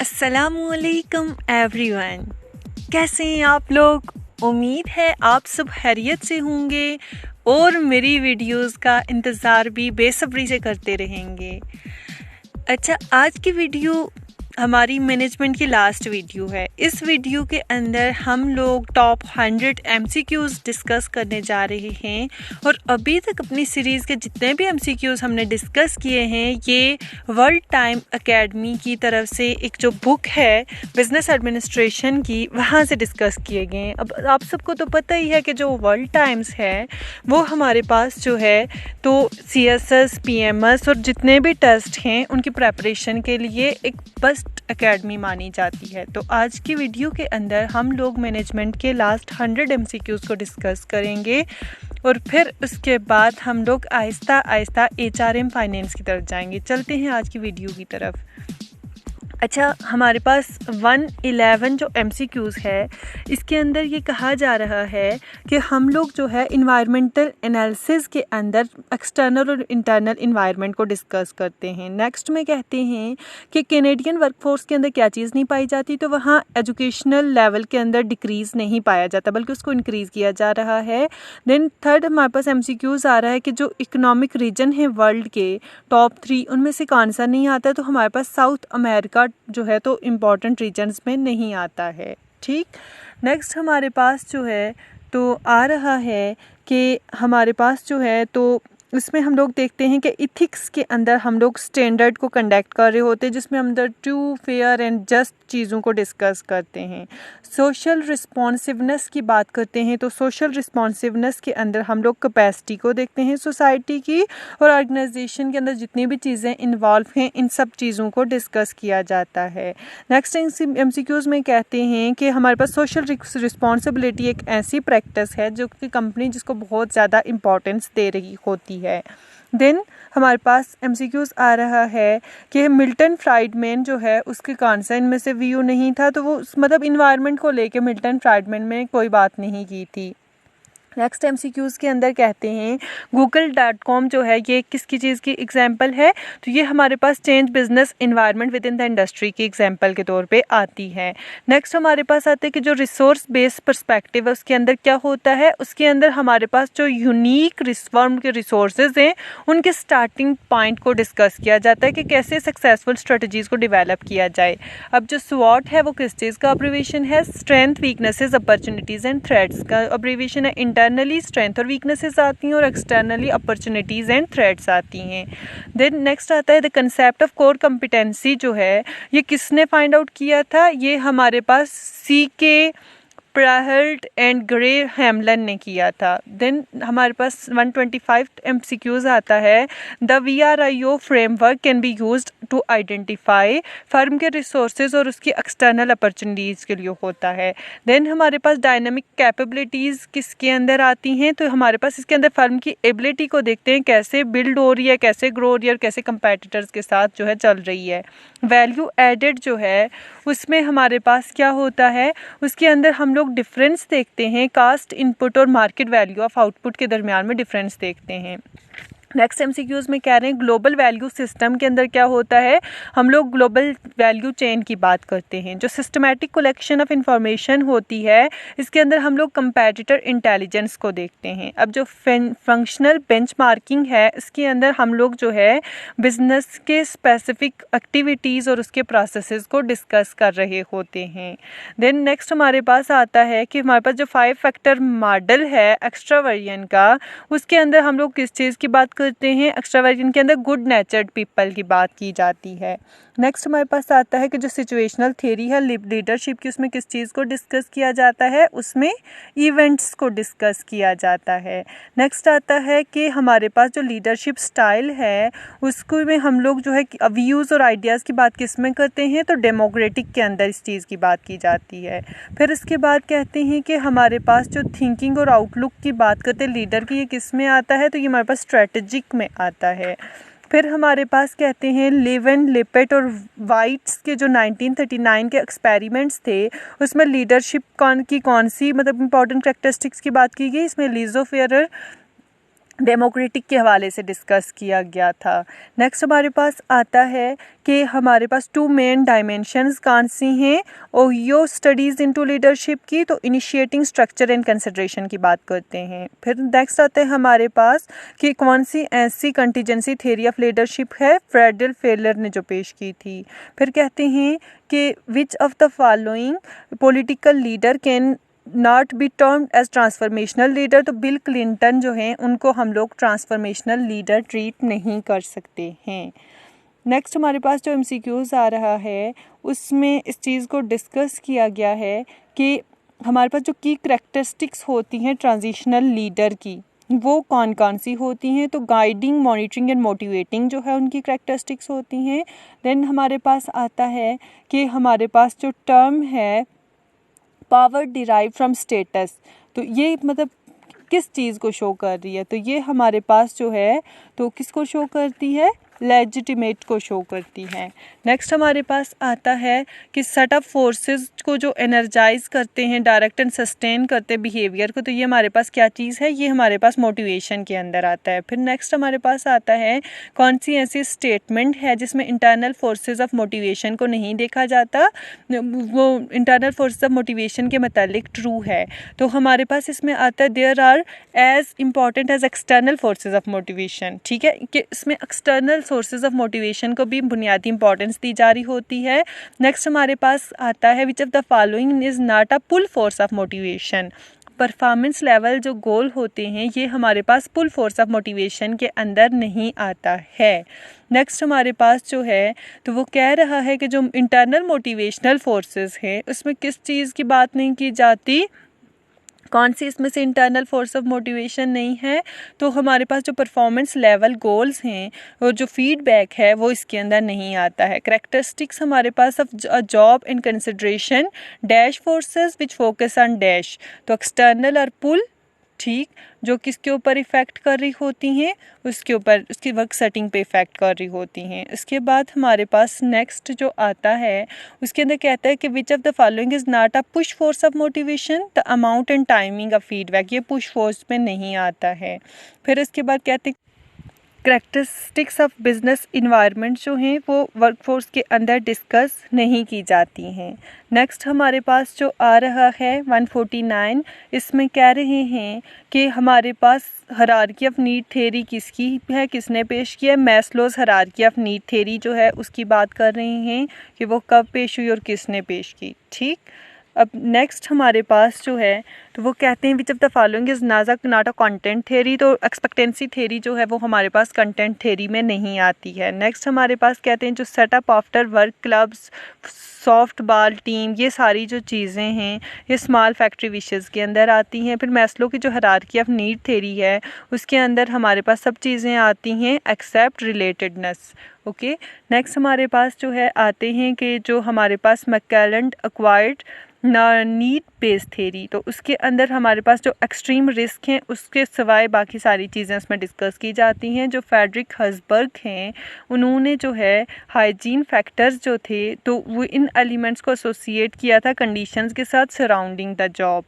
अस्सलामुअलैकुम एवरीवन, कैसे हैं आप लोग। उम्मीद है आप सब खैरियत से होंगे और मेरी वीडियोस का इंतज़ार भी बेसब्री से करते रहेंगे। अच्छा, आज की वीडियो हमारी मैनेजमेंट की लास्ट वीडियो है। इस वीडियो के अंदर हम लोग टॉप 100 MCQs डिस्कस करने जा रहे हैं और अभी तक अपनी सीरीज़ के जितने भी MCQs हमने डिस्कस किए हैं ये वर्ल्ड टाइम एकेडमी की तरफ से एक जो बुक है बिज़नेस एडमिनिस्ट्रेशन की, वहाँ से डिस्कस किए गए हैं। अब आप सबको तो पता ही है कि जो वर्ल्ड टाइम्स है वो हमारे पास जो है तो CSS, PMS और जितने भी टेस्ट हैं उनकी प्रेपरेशन के लिए एक बेस्ट एकेडमी मानी जाती है। तो आज की वीडियो के अंदर हम लोग मैनेजमेंट के लास्ट 100 MCQs को डिस्कस करेंगे और फिर उसके बाद हम लोग आहिस्ता आहिस्ता HRM फाइनेंस की तरफ जाएंगे। चलते हैं आज की वीडियो की तरफ। अच्छा, हमारे पास 111 जो MCQs है इसके अंदर ये कहा जा रहा है कि हम लोग जो है इन्वायरमेंटल एनालिसिस के अंदर एक्सटर्नल और इंटरनल इन्वायरमेंट को डिस्कस करते हैं। नेक्स्ट में कहते हैं कि कैनेडियन वर्कफोर्स के अंदर क्या चीज़ नहीं पाई जाती, तो वहाँ एजुकेशनल लेवल के अंदर डिक्रीज़ नहीं पाया जाता बल्कि उसको इंक्रीज़ किया जा रहा है। देन थर्ड हमारे पास MCQs आ रहा है कि जो इकोनॉमिक रीजन है वर्ल्ड के टॉप 3 उनमें से कौन सा नहीं आता, तो हमारे पास साउथ अमेरिका जो है तो इम्पॉर्टेंट रीजन्स में नहीं आता है। ठीक, नेक्स्ट हमारे पास जो है तो आ रहा है कि हमारे पास जो है तो इसमें हम लोग देखते हैं कि इथिक्स के अंदर हम लोग स्टैंडर्ड को कंडक्ट कर रहे होते हैं जिसमें हम अंदर ट्रू, फेयर एंड जस्ट चीज़ों को डिस्कस करते हैं। सोशल रिस्पॉन्सिवनेस की बात करते हैं तो सोशल रिस्पॉन्सिवनेस के अंदर हम लोग कैपेसिटी को देखते हैं सोसाइटी की, और ऑर्गेनाइजेशन के अंदर जितनी भी चीज़ें इन्वॉल्व हैं इन सब चीज़ों को डिस्कस किया जाता है। नेक्स्ट MCQs में कहते हैं कि हमारे पास सोशल रिस्पॉन्सिबिलिटी एक ऐसी प्रैक्टिस है जो कि कंपनी जिसको बहुत ज़्यादा इम्पोर्टेंस दे रही होती है। देन हमारे पास MCQs आ रहा है कि मिल्टन फ्राइडमैन जो है उसके कौन सा इनमें से व्यू नहीं था, तो वो मतलब इन्वायरमेंट को लेके मिल्टन फ्राइडमैन में कोई बात नहीं की थी। नेक्स्ट MCQs के अंदर कहते हैं google.com जो है ये किसकी चीज़ की एग्जाम्पल है, तो ये हमारे पास change business environment with in the industry की एग्जाम्पल के तौर पे आती है। नेक्स्ट हमारे पास आते हैं कि जो रिसोर्स बेस्ड पर्सपेक्टिव है उसके अंदर क्या होता है, उसके अंदर हमारे पास जो यूनिक फर्म के रिसोर्सेज हैं उनके स्टार्टिंग पॉइंट को डिस्कस किया जाता है कि कैसे सक्सेसफुल स्ट्रेटजीज़ को डिवेलप किया जाए। अब जो SWOT है वो किस चीज़ का अब्रीविएशन है, strength, weaknesses, opportunities and threats का अब्रीविएशन है। इंटरनली स्ट्रेंथ और वीकनेसेस आती हैं और एक्सटर्नली अपॉर्चुनिटीज़ एंड थ्रेट्स आती हैं। देन नेक्स्ट आता है the concept of core competency जो है ये किसने फाइंड आउट किया था, ये हमारे पास CK प्राहल्ट एंड ग्रे हैमलन ने किया था। देन हमारे पास 125 MCQs आता है the VRIO framework can be used to identify firm के रिसोर्सेज और उसकी एक्सटर्नल अपॉर्चुनिटीज़ के लिए होता है। देन हमारे पास डायनामिक कैपेबिलिटीज़ किसके अंदर आती हैं, तो हमारे पास इसके अंदर फर्म की एबिलिटी को देखते हैं कैसे बिल्ड हो रही है, कैसे ग्रो हो रही है और कैसे कंपेटिटर्स के साथ जो है चल रही है। वैल्यू एडेड जो है उसमें हमारे पास क्या होता है, उसके अंदर हम लोग डिफरेंस देखते हैं, कास्ट इनपुट और मार्केट वैल्यू ऑफ आउटपुट के दरमियान में डिफरेंस देखते हैं। नेक्स्ट MCQs में कह रहे हैं ग्लोबल वैल्यू सिस्टम के अंदर क्या होता है, हम लोग ग्लोबल वैल्यू चेन की बात करते हैं। जो सिस्टमैटिक कलेक्शन ऑफ इंफॉर्मेशन होती है इसके अंदर हम लोग कंपैटिटर इंटेलिजेंस को देखते हैं। अब जो फंक्शनल बेंचमार्किंग है इसके अंदर हम लोग जो है बिजनेस के स्पेसिफिक एक्टिविटीज़ और उसके प्रोसेसेस को डिस्कस कर रहे होते हैं। देन नेक्स्ट हमारे पास आता है कि हमारे पास जो 5 फैक्टर मॉडल है एक्स्ट्रावर्जन का, उसके अंदर हम लोग किस चीज़ की बात करते हैं, एक्स्ट्रावर्जन के अंदर गुड नेचर्ड पीपल की बात की जाती है। नेक्स्ट हमारे पास आता है कि जो सिचुएशनल थ्योरी है लीडरशिप की, उसमें किस चीज़ को डिस्कस किया जाता है, उसमें इवेंट्स को डिस्कस किया जाता है। नेक्स्ट आता है कि हमारे पास जो लीडरशिप स्टाइल है उसको में हम लोग जो है व्यूज़ और आइडियाज़ की बात किस में करते हैं, तो डेमोक्रेटिक के अंदर इस चीज़ की बात की जाती है। फिर इसके बाद कहते हैं कि हमारे पास जो थिंकिंग और आउटलुक की बात करते हैं लीडर की, ये किस में आता है, तो ये हमारे पास स्ट्रेटजिक में आता है। फिर हमारे पास कहते हैं लेवन, लिपेट और वाइट्स के जो 1939 के एक्सपेरिमेंट्स थे उसमें लीडरशिप कौन सी मतलब इंपॉर्टेंट कैरेक्टरिस्टिक्स की बात की गई। इसमें लीजो फेरर डेमोक्रेटिक के हवाले से डिस्कस किया गया था। नेक्स्ट हमारे पास आता है कि हमारे पास 2 मेन डायमेंशंस कौन सी हैं ओहियो स्टडीज़ इनटू लीडरशिप की, तो इनिशिएटिंग, स्ट्रक्चर एंड कंसिडरेशन की बात करते हैं। फिर नेक्स्ट आता है हमारे पास कि कौन सी ऐसी कंटीजेंसी थ्योरी ऑफ लीडरशिप है, फ्रेडरल फेलर ने जो पेश की थी। फिर कहते हैं कि which of the following political leader can not be termed as transformational leader, तो बिल क्लिंटन जो हैं उनको हम लोग ट्रांसफॉर्मेशनल लीडर ट्रीट नहीं कर सकते हैं। नेक्स्ट हमारे पास जो MCQs आ रहा है उसमें इस चीज़ को डिस्कस किया गया है कि हमारे पास जो की करैक्टरिस्टिक्स होती हैं ट्रांजिशनल लीडर की वो कौन कौन सी होती हैं, तो गाइडिंग, मॉनिटरिंग एंड मोटिवेटिंग जो है उनकी करैक्टरिस्टिक्स होती हैं। देन हमारे पास आता है कि हमारे पास जो टर्म है पावर डिराइव फ्रॉम स्टेटस, तो ये मतलब किस चीज़ को शो कर रही है, तो ये हमारे पास जो है तो किसको शो करती है, लेजिटिमेट को शो करती है। नेक्स्ट हमारे पास आता है कि सेट ऑफ फोर्सेस को जो एनर्जाइज करते हैं, डायरेक्ट एंड सस्टेन करते हैं बिहेवियर को, तो ये हमारे पास क्या चीज़ है, ये हमारे पास मोटिवेशन के अंदर आता है। फिर नेक्स्ट हमारे पास आता है कौन सी ऐसी स्टेटमेंट है जिसमें इंटरनल फोर्सेस ऑफ मोटिवेशन को नहीं देखा जाता, वो इंटरनल फोर्सेस ऑफ मोटिवेशन के मतलब ट्रू है। तो हमारे पास इसमें आता है there are as important as external forces of motivation, ठीक है, कि इसमें एक्सटर्नल सोर्सेज ऑफ मोटिवेशन को भी बुनियादी इंपॉर्टेंस दी जा रही होती है। नेक्स्ट हमारे पास आता है which of the following is not a pull force of motivation, performance level जो गोल होते हैं ये हमारे पास पुल फोर्स ऑफ मोटिवेशन के अंदर नहीं आता है। नेक्स्ट हमारे पास जो है तो वो कह रहा है कि जो इंटरनल मोटिवेशनल फोर्सेस हैं उसमें किस चीज़ की बात नहीं की जाती, कौन सी इसमें से इंटरनल फोर्स ऑफ मोटिवेशन नहीं है, तो हमारे पास जो परफॉर्मेंस लेवल गोल्स हैं और जो फीडबैक है वो इसके अंदर नहीं आता है। करैक्टरिस्टिक्स हमारे पास of job in consideration dash forces which focus on dash, तो एक्सटर्नल और पुल, ठीक, जो किसके ऊपर इफ़ेक्ट कर रही होती हैं, उसके ऊपर उसकी वर्क सेटिंग पे इफ़ेक्ट कर रही होती हैं। इसके बाद हमारे पास नेक्स्ट जो आता है उसके अंदर कहता है कि which of the following is not a push force of motivation, the amount and timing of feedback, ये पुश फोर्स में नहीं आता है। फिर इसके बाद कहते हैं करैक्टरिस्टिक्स ऑफ बिजनेस इन्वायरमेंट जो हैं वो वर्कफोर्स के अंदर डिस्कस नहीं की जाती हैं। नेक्स्ट हमारे पास जो आ रहा है 149, इसमें कह रहे हैं कि हमारे पास हायरार्की ऑफ नीड थ्योरी किसकी है, किसने पेश किया है, Maslow's hierarchy of need theory जो है उसकी बात कर रहे हैं कि वो कब पेश हुई और किसने पेश की, ठीक। अब नेक्स्ट हमारे पास जो है तो वो कहते हैं विच of the following is not a content theory, तो एक्सपेक्टेंसी थ्योरी जो है वो हमारे पास कंटेंट थ्योरी में नहीं आती है। नेक्स्ट हमारे पास कहते हैं जो setup after work clubs, soft ball team, ये सारी जो चीज़ें हैं ये स्मॉल फैक्ट्री विशेज़ के अंदर आती हैं। फिर मैस्लो की जो हायरार्की ऑफ नीड थ्योरी है उसके अंदर हमारे पास सब चीज़ें आती हैं एक्सेप्ट रिलेटेडनेस, ओके। नेक्स्ट हमारे पास जो है आते हैं कि जो हमारे पास मैकक्लेलैंड एक्वायर्ड नीड बेस्ड थ्योरी, तो उसके अंदर हमारे पास जो एक्सट्रीम रिस्क हैं उसके सिवाय बाकी सारी चीज़ें उसमें डिस्कस की जाती हैं। जो फ्रेडरिक हर्ज़बर्ग हैं उन्होंने जो है हाइजीन फैक्टर्स जो थे तो वो इन एलिमेंट्स को एसोसिएट किया था कंडीशंस के साथ सराउंडिंग द जॉब।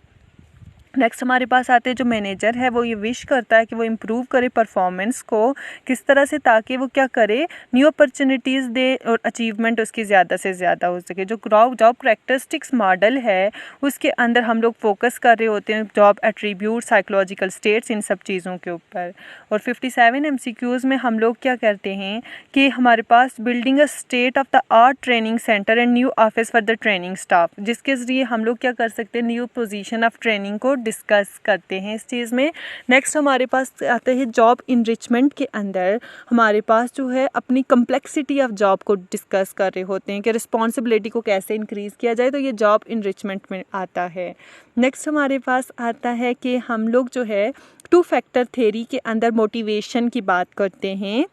नेक्स्ट हमारे पास आते हैं जो मैनेजर है वो ये विश करता है कि वो इम्प्रूव करे परफॉर्मेंस को, किस तरह से, ताकि वो क्या करे, न्यू अपॉर्चुनिटीज़ दे और अचीवमेंट उसकी ज़्यादा से ज़्यादा हो सके। जो जॉब करैक्टरिस्टिक्स मॉडल है उसके अंदर हम लोग फोकस कर रहे होते हैं जॉब एट्रीब्यूट, साइकोलॉजिकल स्टेट्स, इन सब चीज़ों के ऊपर। और 57 MCQs में हम लोग क्या करते हैं कि हमारे पास building a state of the art training centre and new office for the training staff, जिसके ज़रिए हम लोग क्या कर सकते हैं, न्यू पोजीशन ऑफ ट्रेनिंग को डिस्कस करते हैं इस चीज़ में। नेक्स्ट हमारे पास आता है जॉब इनरिचमेंट के अंदर हमारे पास जो है अपनी कम्प्लेक्सिटी ऑफ जॉब को डिस्कस कर रहे होते हैं कि रिस्पॉन्सिबिलिटी को कैसे इंक्रीज़ किया जाए, तो ये जॉब इनरिचमेंट में आता है। नेक्स्ट हमारे पास आता है कि हम लोग जो है 2 फैक्टर थ्योरी के अंदर मोटिवेशन की बात करते हैं।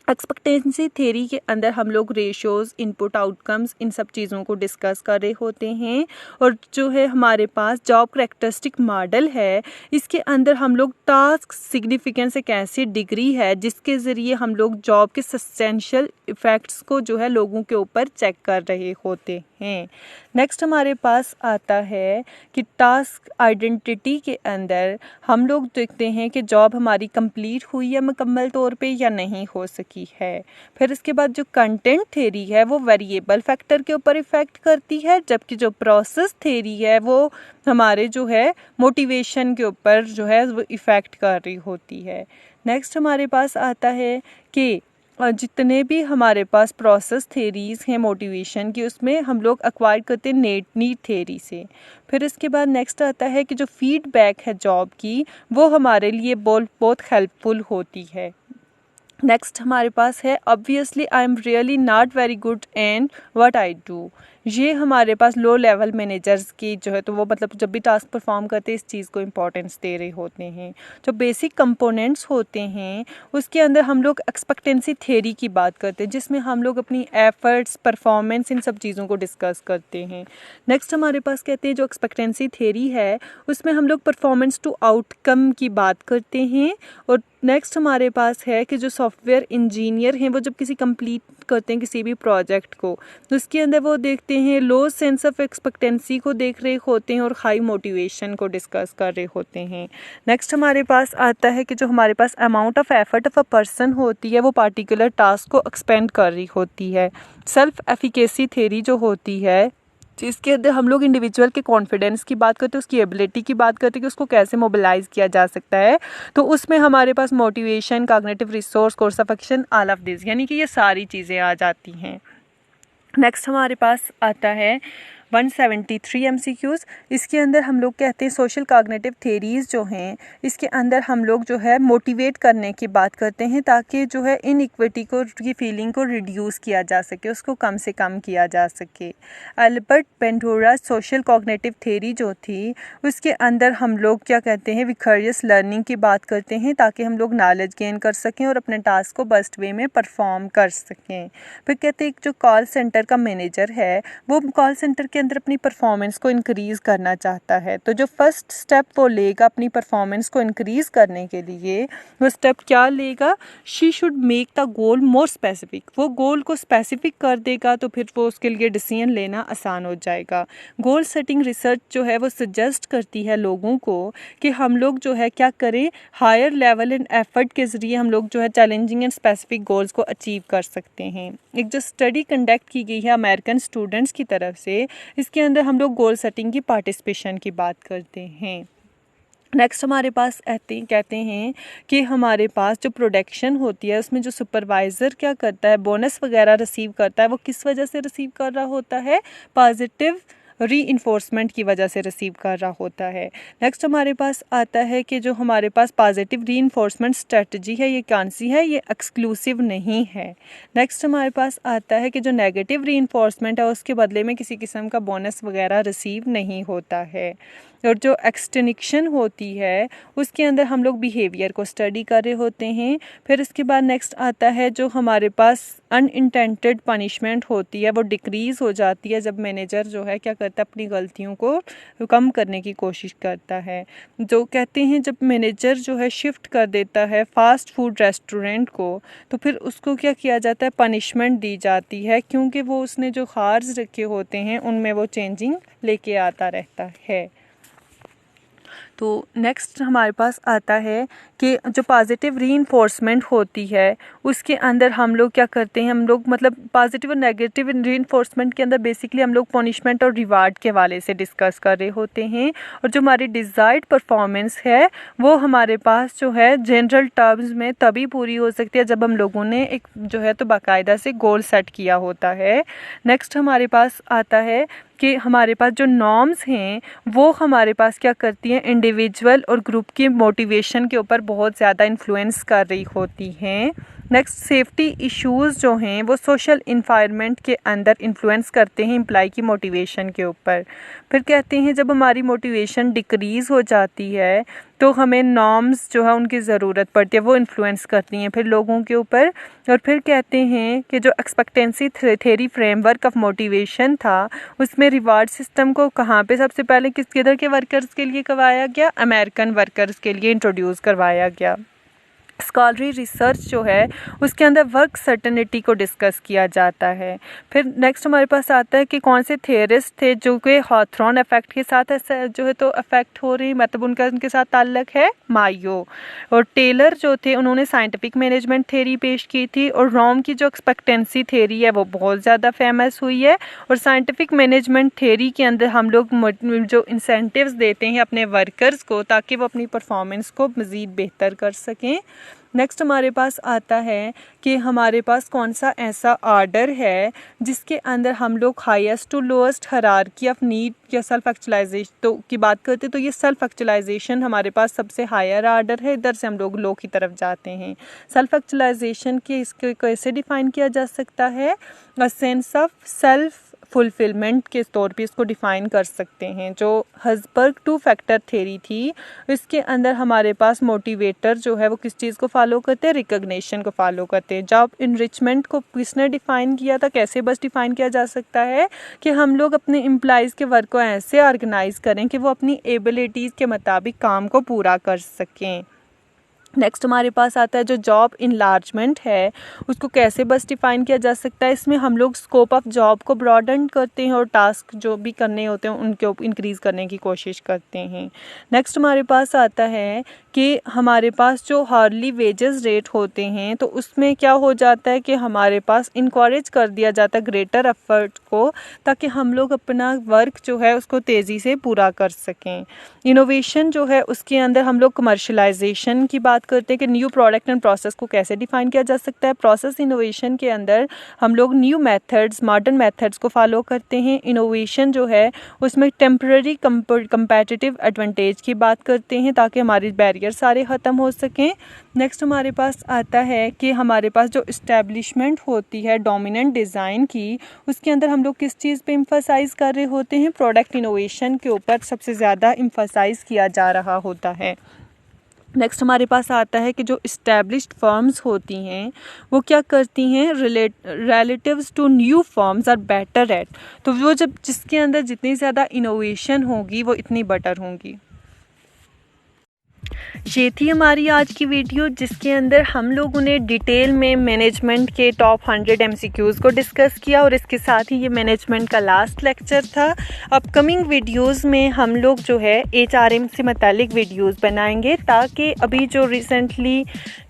एक्सपेक्टेंसी थ्योरी के अंदर हम लोग रेशियोज़, इनपुट, आउटकम्स, इन सब चीज़ों को डिस्कस कर रहे होते हैं। और जो है हमारे पास जॉब करैक्टरिस्टिक मॉडल है इसके अंदर हम लोग टास्क सिग्निफिकेंस एक ऐसी डिग्री है जिसके ज़रिए हम लोग जॉब के सब्सटेंशियल इफ़ेक्ट्स को जो है लोगों के ऊपर चेक कर रहे होते हैं। नेक्स्ट हमारे पास आता है कि टास्क आइडेंटिटी के अंदर हम लोग देखते हैं कि जॉब हमारी कंप्लीट हुई है मुकम्मल तौर पे या नहीं हो सकी है। फिर इसके बाद जो कंटेंट थ्योरी है वो वेरिएबल फैक्टर के ऊपर इफ़ेक्ट करती है, जबकि जो प्रोसेस थ्योरी है वो हमारे जो है मोटिवेशन के ऊपर जो है वो इफ़ेक्ट कर रही होती है। नेक्स्ट हमारे पास आता है कि जितने भी हमारे पास प्रोसेस थेरीज़ हैं मोटिवेशन की, उसमें हम लोग एक्वायर करते हैं नीड थेरी से। फिर इसके बाद नेक्स्ट आता है कि जो फीडबैक है जॉब की वो हमारे लिए बहुत हेल्पफुल होती है। नेक्स्ट हमारे पास है obviously I am really not very good and what I do. ये हमारे पास लो लेवल मैनेजर्स की जो है तो वो मतलब जब भी टास्क परफॉर्म करते हैं इस चीज़ को इम्पोर्टेंस दे रहे होते हैं। जो बेसिक कंपोनेंट्स होते हैं उसके अंदर हम लोग एक्सपेक्टेंसी थ्योरी की बात करते हैं, जिसमें हम लोग अपनी एफर्ट्स परफॉर्मेंस इन सब चीज़ों को डिस्कस करते हैं। नेक्स्ट हमारे पास कहते हैं जो एक्सपेक्टेंसी थ्योरी है उसमें हम लोग परफॉर्मेंस टू आउटकम की बात करते हैं। और नेक्स्ट हमारे पास है कि जो सॉफ्टवेयर इंजीनियर हैं वो जब किसी कंप्लीट करते हैं किसी भी प्रोजेक्ट को तो उसके अंदर वो देखते हैं लो सेंस ऑफ एक्सपेक्टेंसी को देख रहे होते हैं और हाई मोटिवेशन को डिस्कस कर रहे होते हैं। नेक्स्ट हमारे पास आता है कि जो हमारे पास amount of effort of a person होती है वो पार्टिकुलर टास्क को एक्सपेंड कर रही होती है। सेल्फ एफिकेसी थ्योरी जो होती है जिसके अंदर हम लोग इंडिविजुअल के कॉन्फिडेंस की बात करते हैं, उसकी एबिलिटी की बात करते हैं कि उसको कैसे मोबिलाइज किया जा सकता है, तो उसमें हमारे पास motivation, cognitive resource, course of action, all of this, यानी कि ये सारी चीज़ें आ जाती हैं। नेक्स्ट हमारे पास आता है 173 MCQs। इसके अंदर हम लोग कहते हैं सोशल कॉग्निटिव थ्योरीज जो हैं इसके अंदर हम लोग जो है मोटिवेट करने की बात करते हैं ताकि जो है इनइक्विटी को की फीलिंग को रिड्यूस किया जा सके, उसको कम से कम किया जा सके। अल्बर्ट बेंडोरा सोशल कॉग्निटिव थ्योरी जो थी उसके अंदर हम लोग क्या कहते हैं विकरियस लर्निंग की बात करते हैं ताकि हम लोग नॉलेज गेन कर सकें और अपने टास्क को बेस्ट वे में परफॉर्म कर सकें। फिर कहते हैं जो कॉल सेंटर का मैनेजर है वो कॉल सेंटर के अंदर अपनी परफॉर्मेंस को इंक्रीज़ करना चाहता है, तो जो फर्स्ट स्टेप वो लेगा अपनी परफॉर्मेंस को इंक्रीज़ करने के लिए वो स्टेप क्या लेगा, she should make the goal more specific. वो गोल को स्पेसिफिक कर देगा तो फिर वो उसके लिए डिसीजन लेना आसान हो जाएगा। गोल सेटिंग रिसर्च जो है वो सजेस्ट करती है लोगों को कि हम लोग जो है क्या करें, हायर लेवल एंड एफर्ट के ज़रिए हम लोग जो है चैलेंजिंग एंड स्पेसिफिक गोल्स को अचीव कर सकते हैं। एक जो स्टडी कंडक्ट की गई है अमेरिकन स्टूडेंट्स की तरफ से, इसके अंदर हम लोग गोल सेटिंग की पार्टिसिपेशन की बात करते हैं। नेक्स्ट हमारे पास कहते हैं कि हमारे पास जो प्रोडक्शन होती है उसमें जो सुपरवाइज़र क्या करता है, बोनस वगैरह रिसीव करता है, वो किस वजह से रिसीव कर रहा होता है, पॉजिटिव रीइंफोर्समेंट की वजह से रिसीव कर रहा होता है। नेक्स्ट हमारे पास आता है कि जो हमारे पास पॉजिटिव रीइंफोर्समेंट स्ट्रेटजी है ये कौन सी है, ये एक्सक्लूसिव नहीं है। नेक्स्ट हमारे पास आता है कि जो नेगेटिव रीइंफोर्समेंट है उसके बदले में किसी किस्म का बोनस वगैरह रिसीव नहीं होता है। और जो एक्सटेंशन होती है उसके अंदर हम लोग बिहेवियर को स्टडी कर रहे होते हैं। फिर इसके बाद नेक्स्ट आता है जो हमारे पास अनइंटेंटेड पनिशमेंट होती है वो डिक्रीज़ हो जाती है जब मैनेजर जो है क्या करता है अपनी गलतियों को कम करने की कोशिश करता है। जो कहते हैं जब मैनेजर जो है शिफ्ट कर देता है फास्ट फूड रेस्टोरेंट को तो फिर उसको क्या किया जाता है, पनिशमेंट दी जाती है, क्योंकि वो उसने जो खार्ज रखे होते हैं उनमें वो चेंजिंग लेके आता रहता है। तो नेक्स्ट हमारे पास आता है कि जो पॉजिटिव रीइंफोर्समेंट होती है उसके अंदर हम लोग क्या करते हैं, हम लोग मतलब पॉजिटिव और नेगेटिव रीइंफोर्समेंट के अंदर बेसिकली हम लोग पनिशमेंट और रिवार्ड के वाले से डिस्कस कर रहे होते हैं। और जो हमारी डिज़ायर्ड परफॉर्मेंस है वो हमारे पास जो है जनरल टर्म्स में तभी पूरी हो सकती है जब हम लोगों ने एक जो है तो बाकायदा से गोल सेट किया होता है। नेक्स्ट हमारे पास आता है कि हमारे पास जो नॉर्म्स हैं वो हमारे पास क्या करती हैं, इंडिविजुअल और ग्रुप की मोटिवेशन के ऊपर बहुत ज़्यादा इन्फ्लुएंस कर रही होती हैं। नेक्स्ट सेफ्टी इश्यूज़ जो हैं वो सोशल इन्वायरमेंट के अंदर इन्फ्लुएंस करते हैं एम्प्लॉय की मोटिवेशन के ऊपर। फिर कहते हैं जब हमारी मोटिवेशन डिक्रीज़ हो जाती है तो हमें नॉर्म्स जो है उनकी ज़रूरत पड़ती है, वो इन्फ्लुएंस करती हैं फिर लोगों के ऊपर। और फिर कहते हैं कि जो expectancy theory framework of motivation था उसमें रिवार्ड सिस्टम को कहाँ पे सबसे पहले किधर के वर्कर्स के लिए करवाया गया, अमेरिकन वर्कर्स के लिए इंट्रोड्यूस करवाया गया। स्कॉलरी रिसर्च जो है उसके अंदर वर्क सर्टेनिटी को डिस्कस किया जाता है। फिर नेक्स्ट हमारे पास आता है कि कौन से थियरिस्ट थे जो कि हॉथरॉन इफेक्ट के साथ जो है तो अफेक्ट हो रही, मतलब उनके साथ ताल्लुक है मायो। और टेलर जो थे उन्होंने साइंटिफिक मैनेजमेंट थ्योरी पेश की थी। और रोम की जो एक्सपेक्टेंसी थ्योरी है वो बहुत ज़्यादा फेमस हुई है। और साइंटिफिक मैनेजमेंट थ्योरी के अंदर हम लोग जो इंसेंटिव्स देते हैं अपने वर्कर्स को ताकि वो अपनी परफॉर्मेंस को मज़ीद बेहतर कर सकें। नेक्स्ट हमारे पास आता है कि हमारे पास कौन सा ऐसा आर्डर है जिसके अंदर हम लोग highest to lowest hierarchy of need या सेल्फ एक्चुअलाइजेशन तो की बात करते, तो ये सेल्फ एक्चुअलाइजेशन हमारे पास सबसे हायर आर्डर है। इधर से हम लोग लो की तरफ जाते हैं। सेल्फ एक्चुअलाइजेशन के इसको कैसे डिफ़ाइन किया जा सकता है? A sense of self fulfilment के तौर पे इसको डिफ़ाइन कर सकते हैं। जो हर्ज़बर्ग 2 फैक्टर थ्योरी थी इसके अंदर हमारे पास मोटिवेटर जो है वो किस चीज़ को फॉलो करते हैं? रिकग्निशन को फॉलो करते हैं। जॉब इनरिचमेंट को किसने डिफ़ाइन किया था? कैसे बस डिफ़ाइन किया जा सकता है कि हम लोग अपने एम्प्लॉइज़ के वर्क को ऐसे ऑर्गेनाइज़ करें कि वो अपनी एबिलिटीज़ के मुताबिक काम को पूरा कर सकें। नेक्स्ट हमारे पास आता है जो जॉब इनलार्जमेंट है उसको कैसे बस डिफ़ाइन किया जा सकता है? इसमें हम लोग स्कोप ऑफ जॉब को ब्रॉडन करते हैं और टास्क जो भी करने होते हैं उनके इंक्रीज़ करने की कोशिश करते हैं। नेक्स्ट हमारे पास आता है कि हमारे पास जो हार्ली वेजेस रेट होते हैं तो उसमें क्या हो जाता है कि हमारे पास इनकरेज कर दिया जाता है ग्रेटर एफर्ट को ताकि हम लोग अपना वर्क जो है उसको तेज़ी से पूरा कर सकें। इनोवेशन जो है उसके अंदर हम लोग कमर्शलाइजेशन की बात करते हैं कि न्यू प्रोडक्ट एंड प्रोसेस को कैसे डिफ़ाइन किया जा सकता है। प्रोसेस इनोवेशन के अंदर हम लोग न्यू मेथड्स मॉडर्न मेथड्स को फॉलो करते हैं। इनोवेशन जो है उसमें टेम्पररी कंपेटिटिव एडवांटेज की बात करते हैं ताकि हमारे बैरियर सारे ख़त्म हो सकें। नेक्स्ट हमारे पास आता है कि हमारे पास जो इस्टेब्लिशमेंट होती है डोमिनेंट डिज़ाइन की उसके अंदर हम लोग किस चीज़ पे एम्फसाइज़ कर रहे होते हैं? प्रोडक्ट इनोवेशन के ऊपर सबसे ज़्यादा एम्फसाइज़ किया जा रहा होता है। नेक्स्ट हमारे पास आता है कि जो इस्टेब्लिश्ड फर्म्स होती हैं वो क्या करती हैं? Relatives to new firms are better at, तो वो जब जिसके अंदर जितनी ज़्यादा इनोवेशन होगी वो इतनी बेटर होंगी। ये थी हमारी आज की वीडियो जिसके अंदर हम लोगों ने डिटेल में मैनेजमेंट के टॉप 100 MCQs को डिस्कस किया और इसके साथ ही ये मैनेजमेंट का लास्ट लेक्चर था। अपकमिंग वीडियोस में हम लोग जो है HRM से मुतालिक वीडियोस बनाएंगे ताकि अभी जो रिसेंटली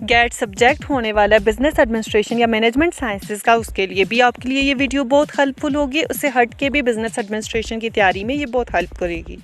गेट सब्जेक्ट होने वाला है बिज़नेस एडमिनिस्ट्रेशन या मैनेजमेंट साइंसेस का उसके लिए भी आपके लिए ये वीडियो बहुत हेल्पफुल होगी। उससे हट के भी बिज़नेस एडमिनिस्ट्रेशन की तैयारी में ये बहुत हेल्प करेगी।